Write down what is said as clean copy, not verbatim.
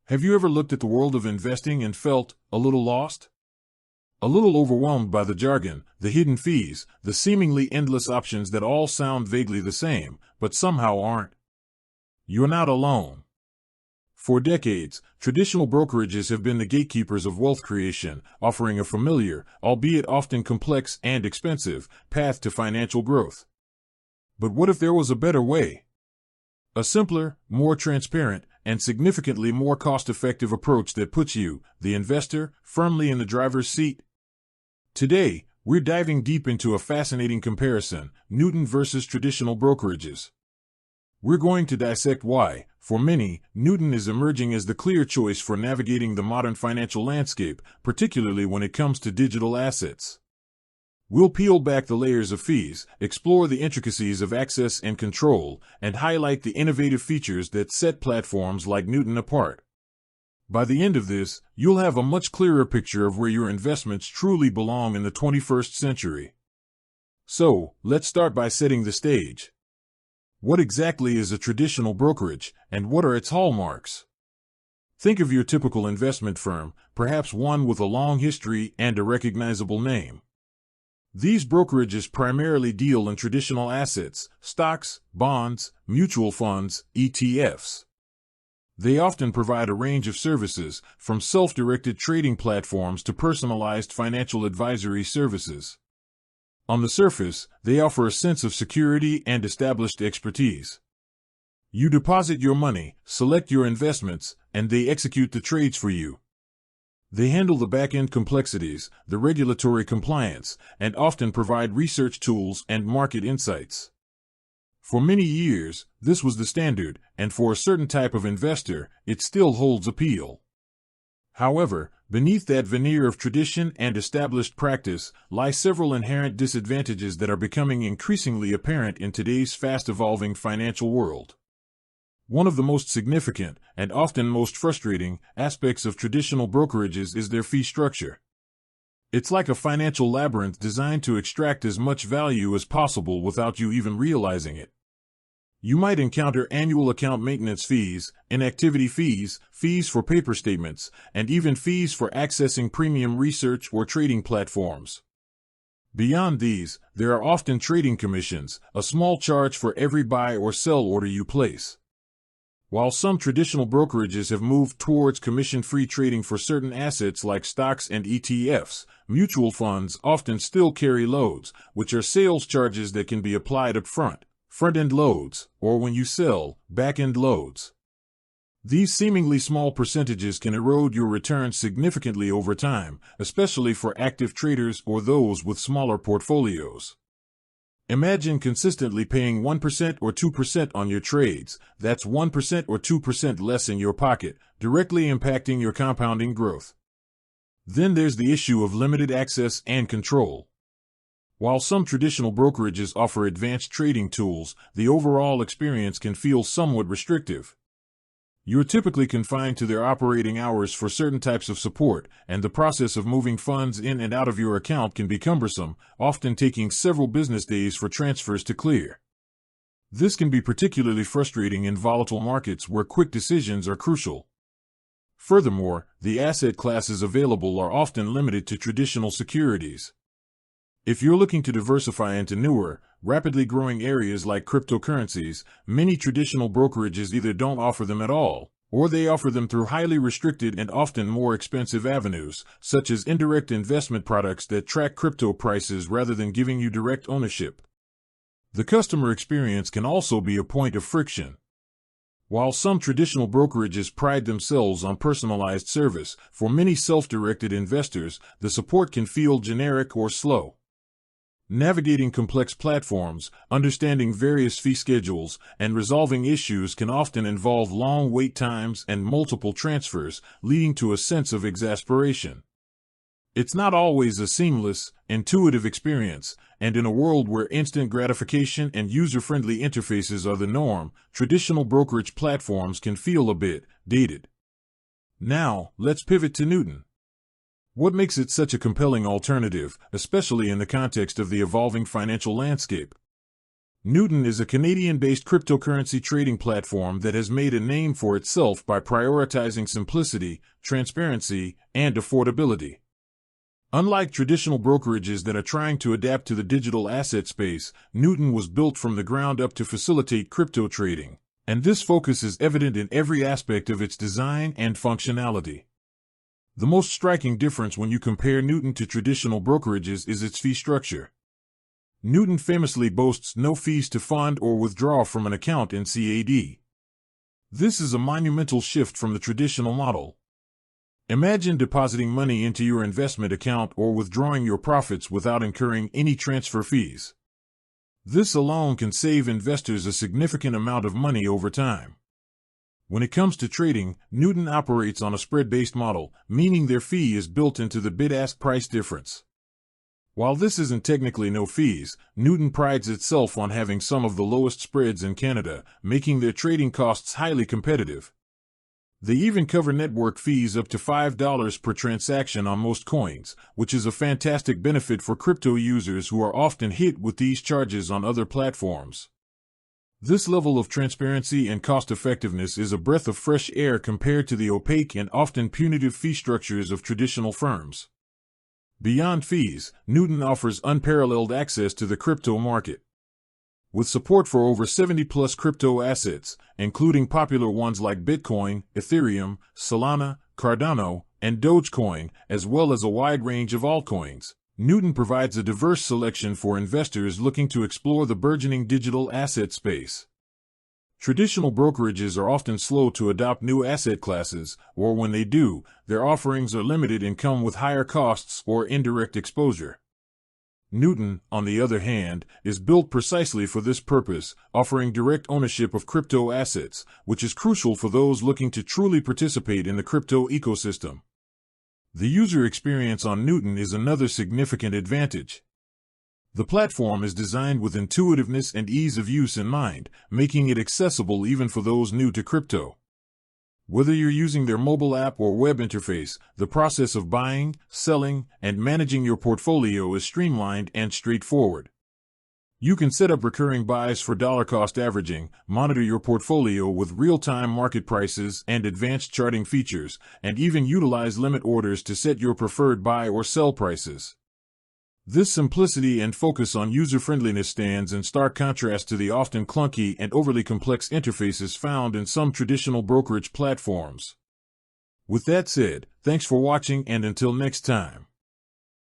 Have you ever looked at the world of investing and felt a little lost? A little overwhelmed by the jargon, the hidden fees, the seemingly endless options that all sound vaguely the same, but somehow aren't? You're not alone. For decades, traditional brokerages have been the gatekeepers of wealth creation, offering a familiar, albeit often complex and expensive, path to financial growth. But what if there was a better way? A simpler, more transparent, and significantly more cost-effective approach that puts you, the investor, firmly in the driver's seat? Today, we're diving deep into a fascinating comparison, Newton versus traditional brokerages. We're going to dissect why, for many, Newton is emerging as the clear choice for navigating the modern financial landscape, particularly when it comes to digital assets. We'll peel back the layers of fees, explore the intricacies of access and control, and highlight the innovative features that set platforms like Newton apart. By the end of this, you'll have a much clearer picture of where your investments truly belong in the 21st century. So, let's start by setting the stage. What exactly is a traditional brokerage, and what are its hallmarks? Think of your typical investment firm, perhaps one with a long history and a recognizable name. These brokerages primarily deal in traditional assets, stocks, bonds, mutual funds, ETFs. They often provide a range of services, from self-directed trading platforms to personalized financial advisory services. On the surface, they offer a sense of security and established expertise. You deposit your money, select your investments, and they execute the trades for you. They handle the back-end complexities, the regulatory compliance, and often provide research tools and market insights. For many years, this was the standard, and for a certain type of investor, it still holds appeal. However, beneath that veneer of tradition and established practice lie several inherent disadvantages that are becoming increasingly apparent in today's fast-evolving financial world. One of the most significant, and often most frustrating, aspects of traditional brokerages is their fee structure. It's like a financial labyrinth designed to extract as much value as possible without you even realizing it. You might encounter annual account maintenance fees, inactivity fees, fees for paper statements, and even fees for accessing premium research or trading platforms. Beyond these, there are often trading commissions, a small charge for every buy or sell order you place. While some traditional brokerages have moved towards commission-free trading for certain assets like stocks and ETFs, mutual funds often still carry loads, which are sales charges that can be applied up front, front-end loads, or when you sell, back-end loads. These seemingly small percentages can erode your returns significantly over time, especially for active traders or those with smaller portfolios. Imagine consistently paying 1% or 2% on your trades. That's 1% or 2% less in your pocket, directly impacting your compounding growth. Then there's the issue of limited access and control. While some traditional brokerages offer advanced trading tools, the overall experience can feel somewhat restrictive. You're typically confined to their operating hours for certain types of support, and the process of moving funds in and out of your account can be cumbersome, often taking several business days for transfers to clear. This can be particularly frustrating in volatile markets where quick decisions are crucial. Furthermore, the asset classes available are often limited to traditional securities. If you're looking to diversify into newer, rapidly growing areas like cryptocurrencies, many traditional brokerages either don't offer them at all, or they offer them through highly restricted and often more expensive avenues, such as indirect investment products that track crypto prices rather than giving you direct ownership. The customer experience can also be a point of friction. While some traditional brokerages pride themselves on personalized service, for many self-directed investors, the support can feel generic or slow. Navigating complex platforms, understanding various fee schedules, and resolving issues can often involve long wait times and multiple transfers, leading to a sense of exasperation. It's not always a seamless, intuitive experience, and in a world where instant gratification and user-friendly interfaces are the norm, traditional brokerage platforms can feel a bit dated. Now, let's pivot to Newton. What makes it such a compelling alternative, especially in the context of the evolving financial landscape? Newton is a Canadian-based cryptocurrency trading platform that has made a name for itself by prioritizing simplicity, transparency, and affordability. Unlike traditional brokerages that are trying to adapt to the digital asset space, Newton was built from the ground up to facilitate crypto trading, and this focus is evident in every aspect of its design and functionality. The most striking difference when you compare Newton to traditional brokerages is its fee structure. Newton famously boasts no fees to fund or withdraw from an account in CAD. This is a monumental shift from the traditional model. Imagine depositing money into your investment account or withdrawing your profits without incurring any transfer fees. This alone can save investors a significant amount of money over time. When it comes to trading, Newton operates on a spread-based model, meaning their fee is built into the bid-ask price difference. While this isn't technically no fees, Newton prides itself on having some of the lowest spreads in Canada, making their trading costs highly competitive. They even cover network fees up to $5 per transaction on most coins, which is a fantastic benefit for crypto users who are often hit with these charges on other platforms. This level of transparency and cost-effectiveness is a breath of fresh air compared to the opaque and often punitive fee structures of traditional firms. Beyond fees, Newton offers unparalleled access to the crypto market. With support for over 70-plus crypto assets, including popular ones like Bitcoin, Ethereum, Solana, Cardano, and Dogecoin, as well as a wide range of altcoins, Newton provides a diverse selection for investors looking to explore the burgeoning digital asset space. Traditional brokerages are often slow to adopt new asset classes, or when they do, their offerings are limited and come with higher costs or indirect exposure. Newton, on the other hand, is built precisely for this purpose, offering direct ownership of crypto assets, which is crucial for those looking to truly participate in the crypto ecosystem. The user experience on Newton is another significant advantage. The platform is designed with intuitiveness and ease of use in mind, making it accessible even for those new to crypto. Whether you're using their mobile app or web interface, the process of buying, selling, and managing your portfolio is streamlined and straightforward. You can set up recurring buys for dollar-cost averaging, monitor your portfolio with real-time market prices and advanced charting features, and even utilize limit orders to set your preferred buy or sell prices. This simplicity and focus on user-friendliness stands in stark contrast to the often clunky and overly complex interfaces found in some traditional brokerage platforms. With that said, thanks for watching, and until next time.